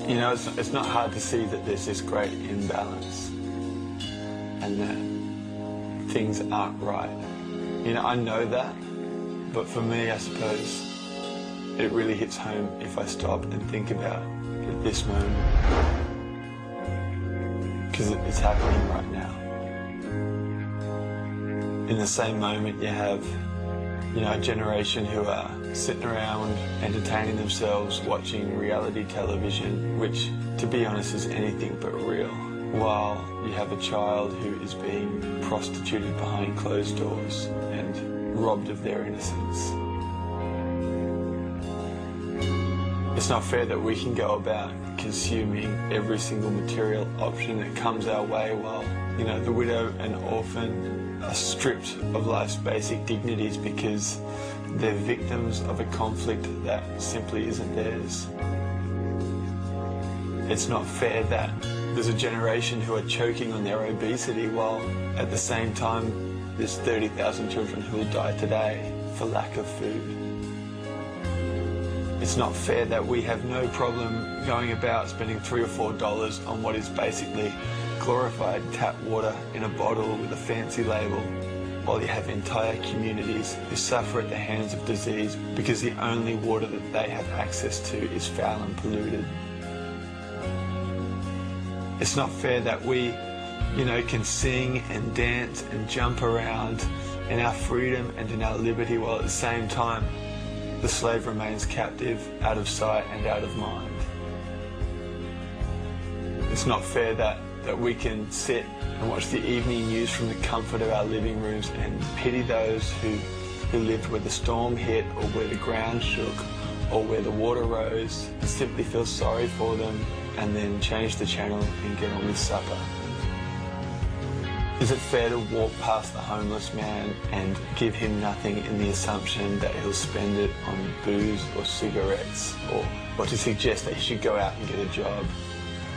You know, it's not hard to see that there's this great imbalance and that things aren't right. You know, I know that, but for me, I suppose it really hits home if I stop and think about at this moment, because it's happening right now. In the same moment, you have, you know, a generation who are sitting around entertaining themselves watching reality television, which, to be honest, is anything but real, while you have a child who is being prostituted behind closed doors and robbed of their innocence. It's not fair that we can go about consuming every single material option that comes our way while, you know, the widow and orphan are stripped of life's basic dignities because they're victims of a conflict that simply isn't theirs. It's not fair that there's a generation who are choking on their obesity while at the same time there's 30,000 children who will die today for lack of food. It's not fair that we have no problem going about spending $3 or $4 on what is basically glorified tap water in a bottle with a fancy label, while you have entire communities who suffer at the hands of disease because the only water that they have access to is foul and polluted. It's not fair that we, you know, can sing and dance and jump around in our freedom and in our liberty while at the same time the slave remains captive, out of sight and out of mind. It's not fair that we can sit and watch the evening news from the comfort of our living rooms and pity those who lived where the storm hit or where the ground shook or where the water rose, and simply feel sorry for them and then change the channel and get on with supper. Is it fair to walk past the homeless man and give him nothing in the assumption that he'll spend it on booze or cigarettes, or to suggest that he should go out and get a job?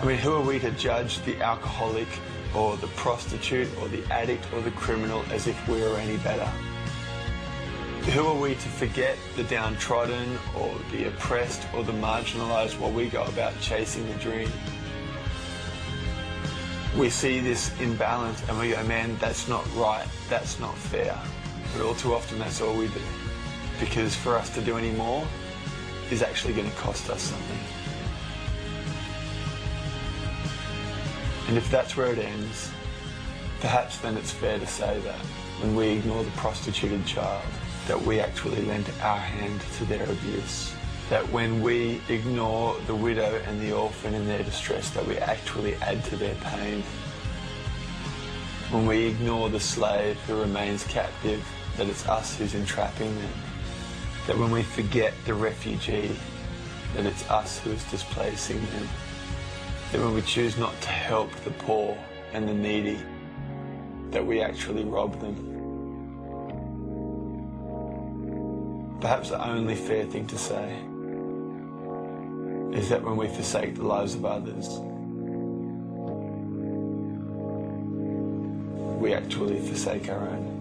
I mean, who are we to judge the alcoholic or the prostitute or the addict or the criminal as if we are any better? Who are we to forget the downtrodden or the oppressed or the marginalised while we go about chasing the dream? We see this imbalance and we go, man, that's not right, that's not fair. But all too often that's all we do. Because for us to do any more is actually going to cost us something. And if that's where it ends, perhaps then it's fair to say that when we ignore the prostituted child, that we actually lend our hand to their abuse. That when we ignore the widow and the orphan in their distress, that we actually add to their pain. When we ignore the slave who remains captive, that it's us who's entrapping them. That when we forget the refugee, that it's us who is displacing them. That when we choose not to help the poor and the needy, that we actually rob them. Perhaps the only fair thing to say is that when we forsake the lives of others, we actually forsake our own.